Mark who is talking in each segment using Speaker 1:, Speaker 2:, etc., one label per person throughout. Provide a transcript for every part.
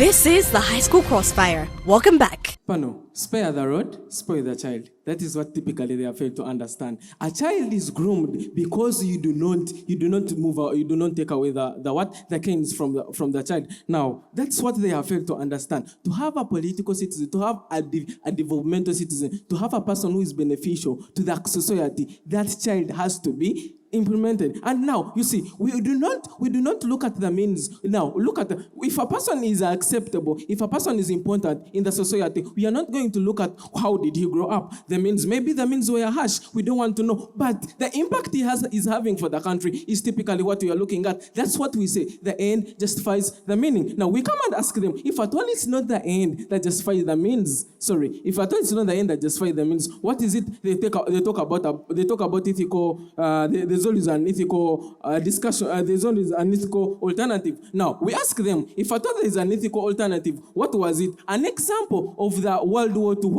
Speaker 1: This is the High School Crossfire. Welcome back.
Speaker 2: Pano, spare the rod, spoil the child. That is what typically they are failed to understand. A child is groomed because you do not move out, you do not take away the canes from the child. Now, that's what they have failed to understand. To have a political citizen, to have a developmental citizen, to have a person who is beneficial to the society, that child has to be implemented. And now, you see, we do not look at the means. Now, look at if a person is acceptable, if a person is important in the society, we are not going to look at how did he grow up. Maybe the means were harsh. We don't want to know. But the impact he is having for the country is typically what we are looking at. That's what we say. The end justifies the meaning. Now, we come and ask them, if at all it's not the end that justifies the means, if at all it's not the end that justifies the means, what is it they talk about ethical, there's always an ethical discussion, there's always an ethical alternative. Now, we ask them, if at all there is an ethical alternative, what was it? An example of the World War II,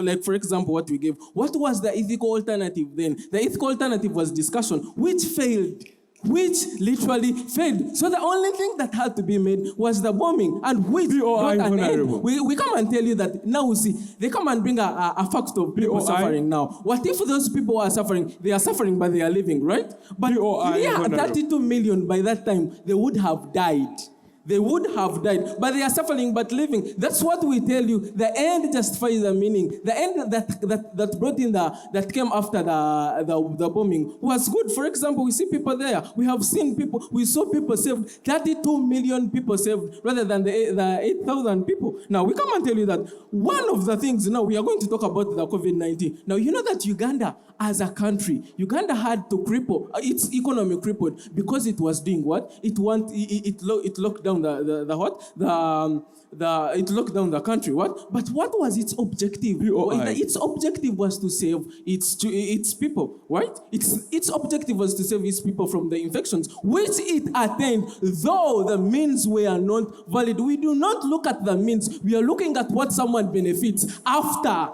Speaker 2: like for example, what we gave. What was the ethical alternative then? The ethical alternative was discussion, which failed. Which literally failed. So the only thing that had to be made was the bombing, and which brought an end. We come and tell you that now we see, they come and bring a fact of people suffering now. What if those people are suffering? They are suffering, but they are living, right? But 32 million by that time, they would have died. They would have died, but they are suffering but living. That's what we tell you. The end justifies the meaning. The end that brought in that came after the bombing was good. For example, we see people there. We have seen people. We saw people saved. 32 million people saved rather than the 8,000 people. Now we come and tell you that one of the things. Now we are going to talk about the COVID-19. Now you know that Uganda, as a country, Uganda had to cripple its economy, crippled because it was doing what? It locked down it locked down the country. What? But what was its objective? Its objective was to save its people, right? Its objective was to save its people from the infections, which it attained, though the means were not valid. We do not look at the means. We are looking at what someone benefits after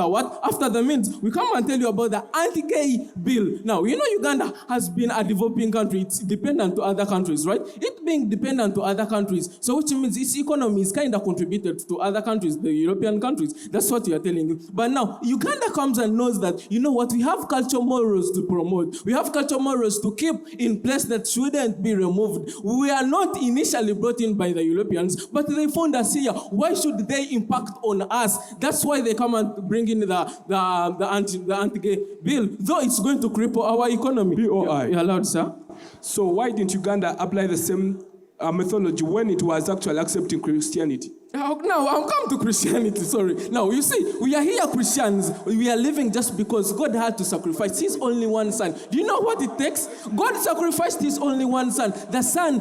Speaker 2: what? After the means. We come and tell you about the anti-gay bill. Now, you know Uganda has been a developing country. It's dependent to other countries, right? It being dependent to other countries, so which means its economy is kind of contributed to other countries, the European countries. That's what we are telling you. But now, Uganda comes and knows that, you know what, we have cultural morals to promote. We have cultural morals to keep in place that shouldn't be removed. We are not initially brought in by the Europeans, but they found us here. Why should they impact on us? That's why they come and bring in the anti-gay bill, though it's going to cripple our economy. You're allowed, sir.
Speaker 3: So why didn't Uganda apply the same methodology when it was actually accepting Christianity?
Speaker 2: Now, I'll come to Christianity, sorry. Now, you see, we are here Christians. We are living just because God had to sacrifice his only one son. Do you know what it takes? God sacrificed his only one son. The son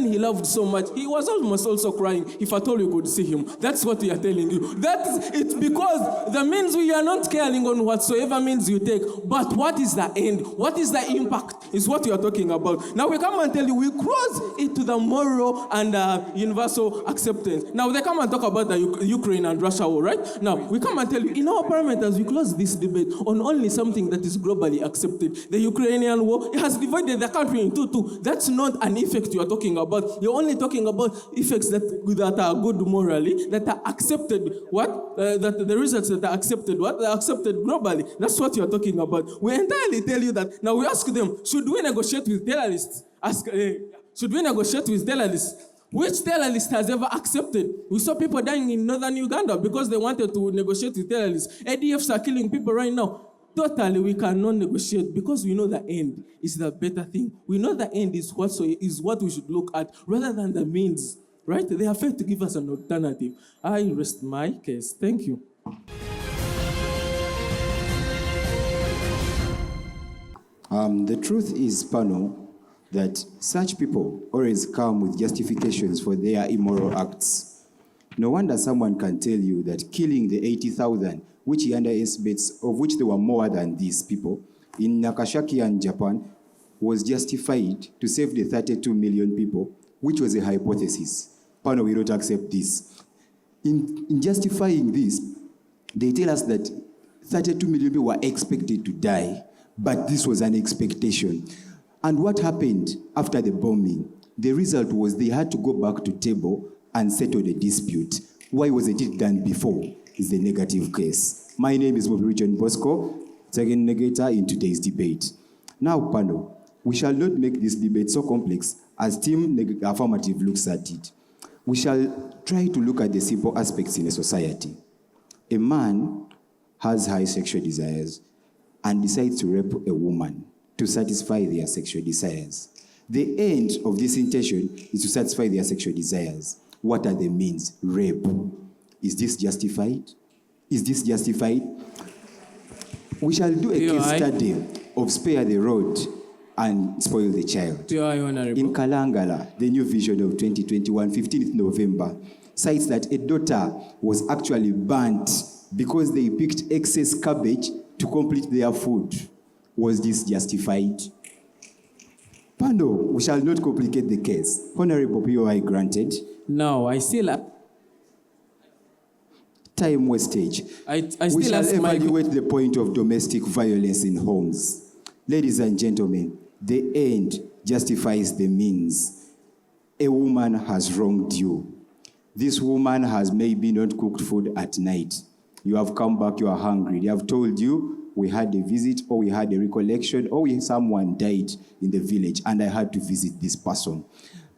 Speaker 2: he loved so much. He was almost also crying. If at all you could see him. That's what we are telling you. It's because the means we are not caring on whatsoever means you take. But what is the end? What is the impact? Is what we are talking about. Now, we come and tell you, we cross into the moral and universal acceptance. Now, they come and talk about the Ukraine and Russia war, right? Now, we come and tell you, in our parameters, we close this debate on only something that is globally accepted. The Ukrainian war, it has divided the country into two. That's not an effect you are talking about. You're only talking about effects that are good morally, that are accepted, that the results that are accepted, They are accepted globally. That's what you're talking about. We entirely tell you that. Now, we ask them, should we negotiate with terrorists? Should we negotiate with terrorists? Which terrorist has ever accepted? We saw people dying in northern Uganda because they wanted to negotiate with terrorists. ADFs are killing people right now. Totally, we cannot negotiate because we know the end is the better thing. We know the end is what we should look at rather than the means, right? They have failed to give us an alternative. I rest my case. Thank you.
Speaker 4: The truth is, Pano, that such people always come with justifications for their immoral acts. No wonder someone can tell you that killing the 80,000, which he underestimates, of which there were more than these people, in Nagasaki and Japan, was justified to save the 32 million people, which was a hypothesis. Pano, we don't accept this. In justifying this, they tell us that 32 million people were expected to die, but this was an expectation. And what happened after the bombing? The result was they had to go back to table and settle the dispute. Why wasn't it done before is the negative case. My name is Richard Bosco, second negator in today's debate. Now, panel, we shall not make this debate so complex as Team Affirmative looks at it. We shall try to look at the simple aspects in a society. A man has high sexual desires and decides to rape a woman to satisfy their sexual desires. The end of this intention is to satisfy their sexual desires. What are the means? Rape. Is this justified? Is this justified? We shall do a case study of spare the rod and spoil the child. In Kalangala, the New Vision of 2021, 15th November, cites that a daughter was actually burnt because they picked excess cabbage to complete their food. Was this justified? Panel, we shall not complicate the case. Honorable POI granted.
Speaker 2: No, I still...
Speaker 4: Time wastage.
Speaker 2: We shall
Speaker 4: evaluate the point of domestic violence in homes. Ladies and gentlemen, the end justifies the means. A woman has wronged you. This woman has maybe not cooked food at night. You have come back, you are hungry. They have told you, we had a visit, or we had a recollection, or someone died in the village, and I had to visit this person.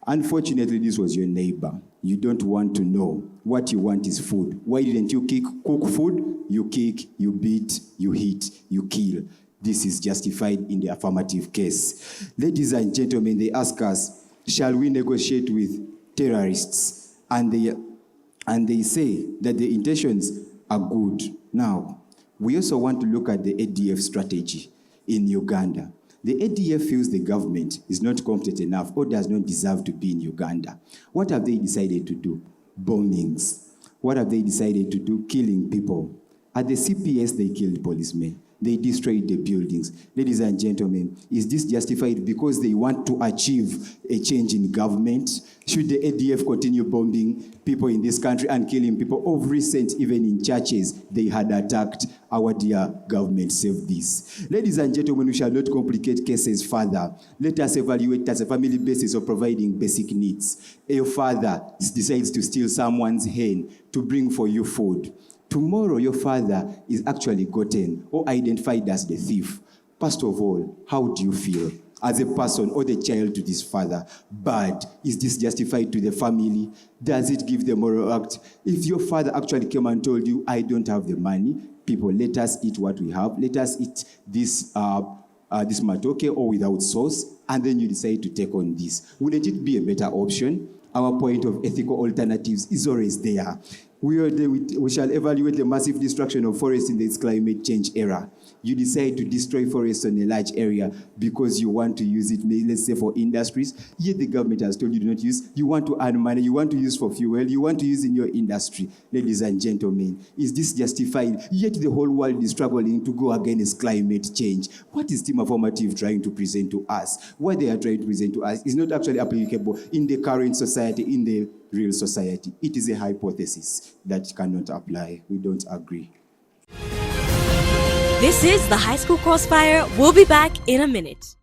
Speaker 4: Unfortunately, this was your neighbor. You don't want to know. What you want is food. Why didn't you cook food? You kick, you beat, you hit, you kill. This is justified in the affirmative case. Ladies and gentlemen, they ask us, shall we negotiate with terrorists? And they say that the intentions are good. Now, we also want to look at the ADF strategy in Uganda. The ADF feels the government is not competent enough or does not deserve to be in Uganda. What have they decided to do? Bombings. What have they decided to do? Killing people. At the CPS, they killed policemen. They destroyed the buildings. Ladies and gentlemen, is this justified because they want to achieve a change in government? Should the ADF continue bombing people in this country and killing people? Of recent, even in churches, they had attacked our dear government. Save this. Ladies and gentlemen, we shall not complicate cases further. Let us evaluate as a family basis of providing basic needs. A father decides to steal someone's hen to bring for you food. Tomorrow, your father is actually gotten or identified as the thief. First of all, how do you feel as a person or the child to this father? Bad. Is this justified to the family? Does it give the moral act? If your father actually came and told you, I don't have the money, people, let us eat what we have. Let us eat this matoke or without sauce, and then you decide to take on this. Wouldn't it be a better option? Our point of ethical alternatives is always there. We shall evaluate the massive destruction of forests in this climate change era. You decide to destroy forests on a large area because you want to use it, let's say, for industries. Yet the government has told you do not use. You want to earn money. You want to use for fuel. You want to use in your industry. Ladies and gentlemen, is this justified? Yet the whole world is struggling to go against climate change. What is Team Affirmative trying to present to us? What they are trying to present to us is not actually applicable in the current society, in the real society. It is a hypothesis that cannot apply. We don't agree.
Speaker 1: This is the High School Crossfire. We'll be back in a minute.